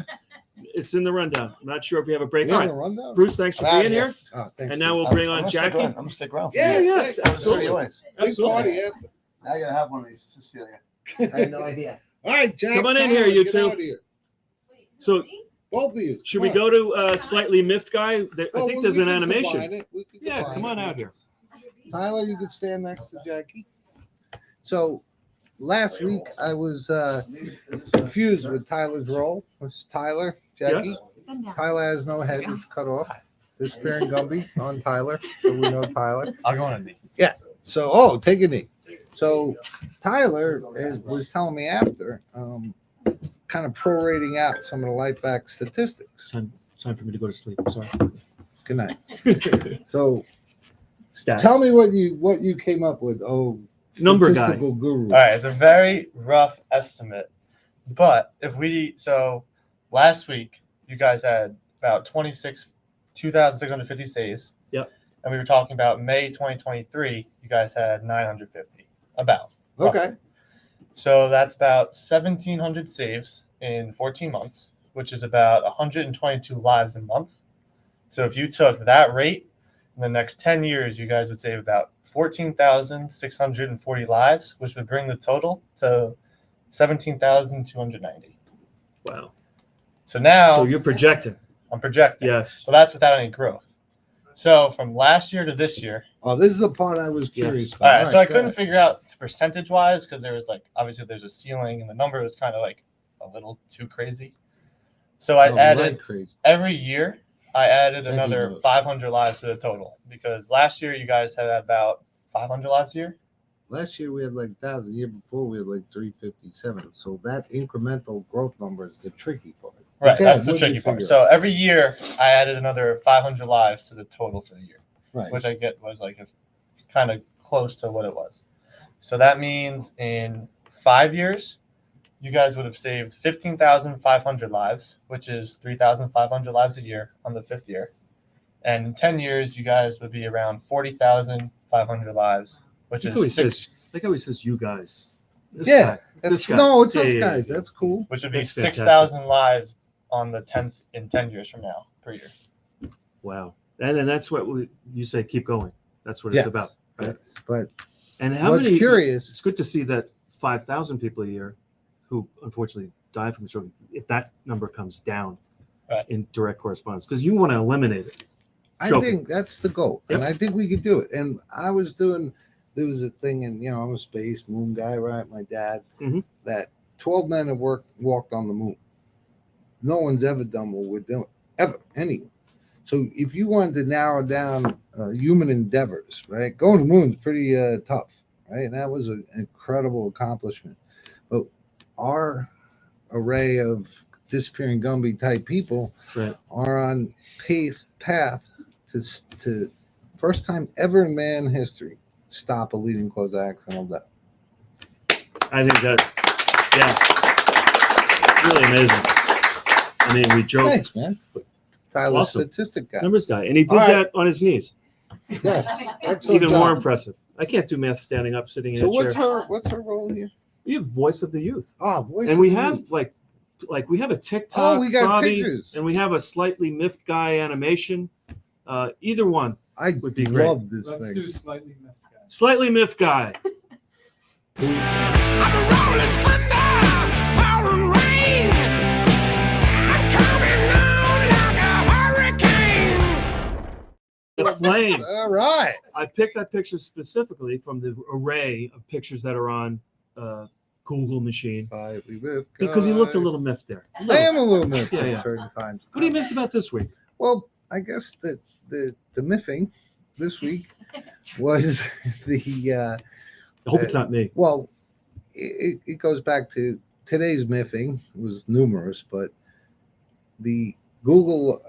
It's in the rundown. I'm not sure if we have a break. We All have right. a rundown? Bruce, thanks for I'm being outta here. Oh, thank And you. now we'll bring on Jackie. I'm gonna stick around. For Yeah, you. Yes, absolutely. Big party after. Now I gotta have one of these, Cecilia. I had no idea. All right, Jack. Come on in Tyler, here, you get two. out of here. So Both of you. should we go to Slightly Miffed Guy? I think there's an animation. Yeah, come on out here. Tyler, you could stand next to Jackie. So last week I was confused with Tyler's role. Was Tyler, Jackie? Yes. Tyler has no head, it's cut off. There's Spear and Gumby on Tyler, so we know Tyler. I'll go on a knee. Yeah. So take a knee. So Tyler was telling me after, kind of prorating out some of the LifeVac statistics. Time for me to go to sleep. I'm sorry. Good night. So Stats. tell me what you came up with. Oh, Number guy. statistical guru. All right, it's a very rough estimate, but last week you guys had about 2,650 saves. Yep. And we were talking about May 2023. You guys had 950. About. Okay. Roughly. So that's about 1,700 saves in 14 months, which is about 122 lives a month. So if you took that rate, in the next 10 years, you guys would save about 14,640 lives, which would bring the total to 17,290. Wow. So now So you're projecting. I'm projecting. Yes. So that's without any growth. So from last year to this year. Oh, this is the part I was curious All right. about. So I couldn't figure out percentage wise because there was obviously there's a ceiling and the number was kind of a little too crazy. So I added every year. I added another 500 lives to the total because last year you guys had about 500 lives a year. Last year we had like 1,000. The year before we had like 357. So that incremental growth number is the tricky part. Right, Okay, that's the what do you tricky part. figure? So every year I added another 500 lives to the total for the year, Right. which I get was like kind of close to what it was. So that means in 5 years, you guys would have saved 15,500 lives, which is 3,500 lives a year on the 5th year. And in 10 years, you guys would be around 40,500 lives, which Like is how he says, like how he says, you guys. This Yeah, guy. that's, This guy. no, it's Yeah, us yeah, guys. yeah. That's cool. which would be That's fantastic. 6,000 lives on the 10th in 10 years from now per year. Wow. And then that's what you say, keep going. That's what Yes, it's about. Right? yes. But And how what's many? curious, It's good to see that 5,000 people a year who unfortunately die from stroke, if that number comes down Right. in direct correspondence, because you want to eliminate it. I Joking. think that's the goal, and I think we could do it. And I was doing, there was a thing, and I'm a space moon guy, right? My dad, Mhm. that 12 men have walked on the moon. No one's ever done what we're doing, ever, anyone. So if you wanted to narrow down human endeavors, right, going to the moon is pretty tough, right? And that was an incredible accomplishment. But our array of disappearing Gumby type people Right. are on path to first time ever in man history stop a leading cause of accidental death. I think that, yeah, really amazing. I mean, we joke. Thanks, man. Tyler, Awesome. statistic guy. Numbers guy. And he did All right. that on his knees. Yes, excellent Even more job. impressive. I can't do math standing up, sitting in So a chair. what's her role here? You have voice of the youth. Oh, voice. And we of the have youth. like we have a TikTok, we got Robbie, pictures. and we have a slightly miffed guy animation. Either one I would be great. love this Let's thing. do slightly miffed guy. Slightly miffed guy. The flame. All right. I picked that picture specifically from the array of pictures that are on Google machine Slightly miffed because he looked a guy. little miffed there. I am a little miffed Yeah, at yeah. certain times. What are you miffed about this week? Well, I guess that the miffing this week was the I hope it's not me. well, it goes back to today's miffing. It was numerous, but the Google,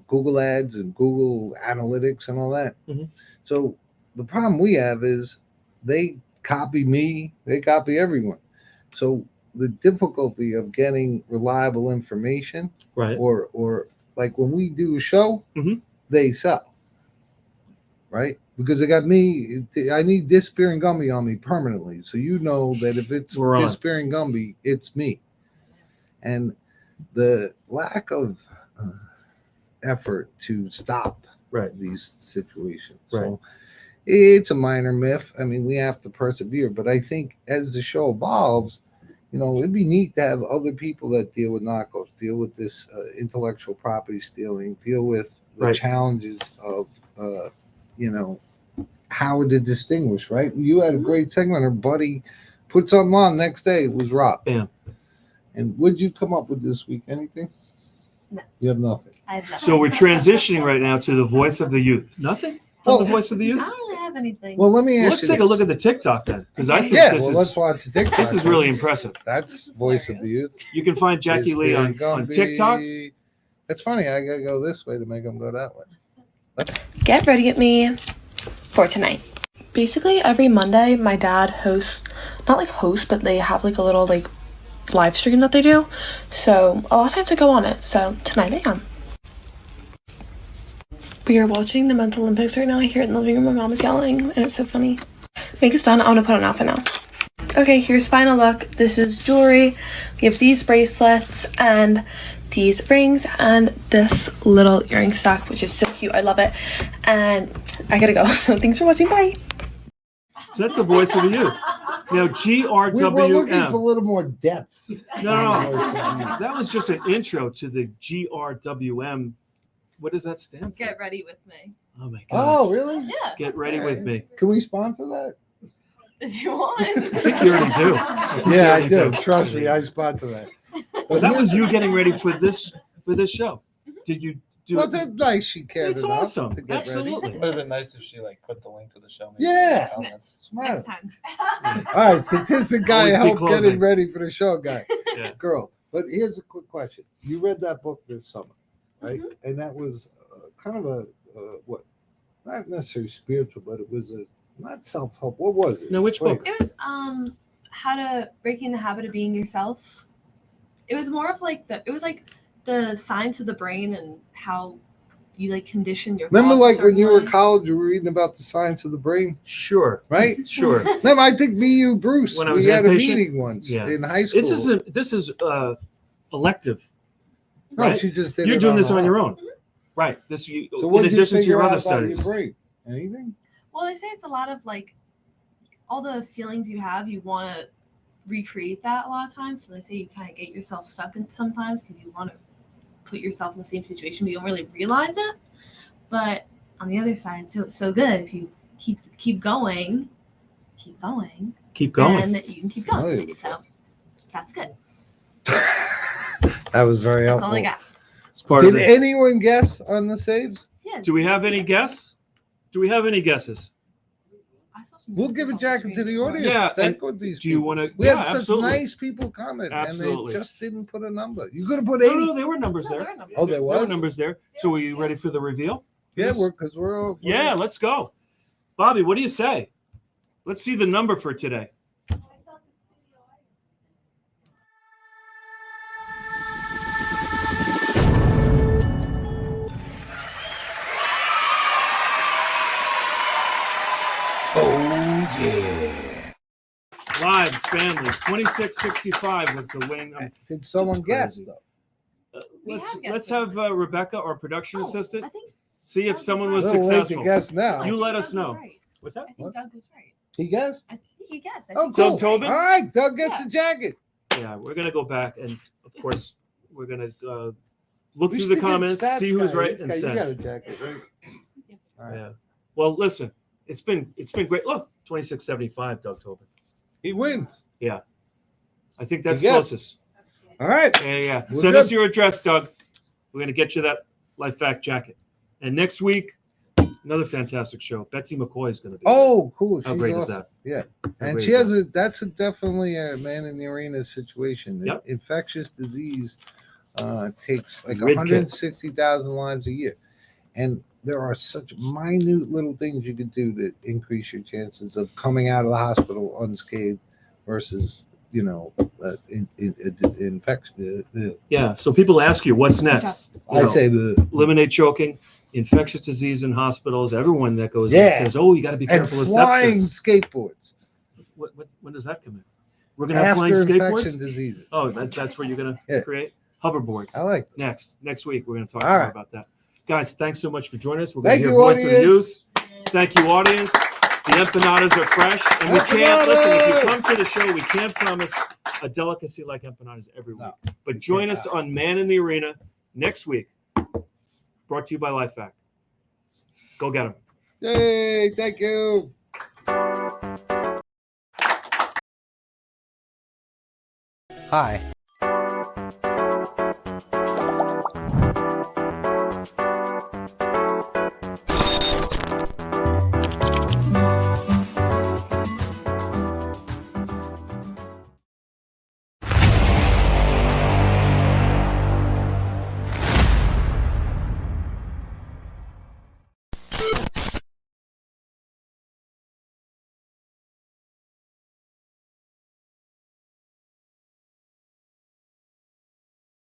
Google ads and Google Analytics and all that. Mhm. So the problem we have is they copy me, they copy everyone. So the difficulty of getting reliable information, Right. or like when we do a show, Mhm. they sell, right? Because they got me. I need disappearing Gumby on me permanently, so you know that if it's We're on. disappearing Gumby, it's me. And the lack of effort to stop Right. these situations. Right. So it's a minor myth. I mean, we have to persevere, but I think as the show evolves, it'd be neat to have other people that deal with knockoffs, deal with this intellectual property stealing, deal with the Right. challenges of, how to distinguish, right? You had a great segment. Our buddy put something on next day. It was Rob. Bam. And what'd you come up with this week? Anything? No. You have nothing. I have nothing. So we're transitioning right now to the voice of the youth. Nothing from the voice of the I youth. don't really have anything. Well, let me ask Let's you take a this. look at the TikTok then, because I think Yeah, this well, is let's watch the TikTok. this is really impressive. That's voice of the youth. You can find Jackie Lee on TikTok. It's funny. I gotta go this way to make them go that way. Get ready with me for tonight. Basically, every Monday, my dad hosts, not like hosts, but they have like a little like live stream that they do. So a lot of times I go on it. So tonight I am. We are watching the Mental Olympics right now. I hear it in the living room. My mom is yelling, and it's so funny. Makeup's done. I want to put on an outfit now. Okay, here's final look. This is jewelry. We have these bracelets and these rings and this little earring stack, which is so cute. I love it. And I gotta go. So thanks for watching. Bye. So that's the voice of the youth. Now, We were looking for a GRWM. little more depth. No. That was just an intro to the GRWM. What does that stand for? Get ready with me. Oh my God. Oh, really? Yeah. Get ready with me. Can we sponsor that? If you want. I think you already do. Yeah, I do. Trust me, I sponsor that. But that was you getting ready for this show. Did you do Well, that's nice. She cared It's enough awesome. to get Absolutely. It would have been nice if she like put the link to the show. Maybe Yeah. in the comments. Smart. Next time. All right, statistic guy Always be help closing. getting ready for the show, guy. Yeah. Girl. But here's a quick question. You read that book this summer, right? Mm-hmm. And that was kind of a, what? Not necessarily spiritual, but it was a, not self-help. What was it? Now, which Explain book? It was how to breaking the habit of being yourself. It was more of like the science of the brain and how you like condition your Remember, thoughts a like when certain you were in way. college, you were reading about the science of the brain, Sure. right? Sure. Remember, I think me, you, Bruce, When I was we had a inpatient? meeting once Yeah. in high school. This is elective. No, right? she just did You're it doing this her on your own. own. Right. This you So what in did you addition to figure your out other about studies. your brain? Anything? Well, they say it's a lot of like all the feelings you have, you want to recreate that a lot of times. So they say you kind of get yourself stuck in sometimes because you want to put yourself in the same situation, but you don't really realize it. But on the other side, it's so good if you keep going, then you can keep going. Oh. So that's good. That was very That's helpful. all I got. It's part Did of the, anyone guess on the saves? Yeah. do we have any guess? Do we have any guesses? I saw some We'll give a guesses on jacket screen to the before. audience. Yeah, Thank and God these Do you people. want to? We Yeah, had such absolutely. nice people comment, Absolutely. and they just didn't put a number. You could have put 8. No, there were numbers No, there. there are numbers. Oh, there There were was? numbers there. So are you ready for the reveal? Yeah, Yes. we're all. Yeah, let's go. Bobby, what do you say? Let's see the number for today. Oh, yeah. Lives, families, 2665 was the winning number. Did someone Just guess crazy. though? We have Let's guesses. have Rebecca, our production Oh, assistant, I think see if Doug someone was was A little late to successful. guess now. You let Doug us was know. right. What's that? I think What? Doug was right. He guessed. I think he guessed. I Oh, think cool. Doug was Tobin? right. All right, Doug gets Yeah. a jacket. Yeah, we're gonna go back and of course we're gonna look We through should the get comments, stats see who's guy. right, This and guy, you send. got a jacket, right? All right. Yeah. Well, listen, it's been great. Look, 2675, Doug Tobin. He wins. I think that's He guessed. closest. All right. Yeah. We're Send us good. your address, Doug. We're gonna get you that LifeVac jacket. And next week, another fantastic show. Betsy McCoy is gonna be. there. Oh, cool. How She's great is awesome. that? Yeah. How And great she is has that? that's definitely a man in the arena situation. Yep. Infectious disease takes like Rid kit. 160,000 lives a year. And there are such minute little things you could do to increase your chances of coming out of the hospital unscathed versus, infection. Yeah. So people ask you, what's next? You I know, say the eliminate choking, infectious disease in hospitals. Everyone that goes Yeah. in says, "Oh, you got to be and careful of flying sepsis." skateboards When does that come in? We're gonna have flying after infection skateboards. diseases. Oh, that's what you're gonna Yeah. create hoverboards. I like that. Next week we're gonna talk All more right. about that. Guys, thanks so much for joining us. We're gonna Thank hear you, voice of the youth. audience. Thank you, audience. The empanadas are fresh, and we can't listen. If you come to the show, we can't promise a delicacy like empanadas every week. No, But join us on Man in the Arena next week. Brought to you by LifeVac. Go get them. Yay! Thank you. Hi,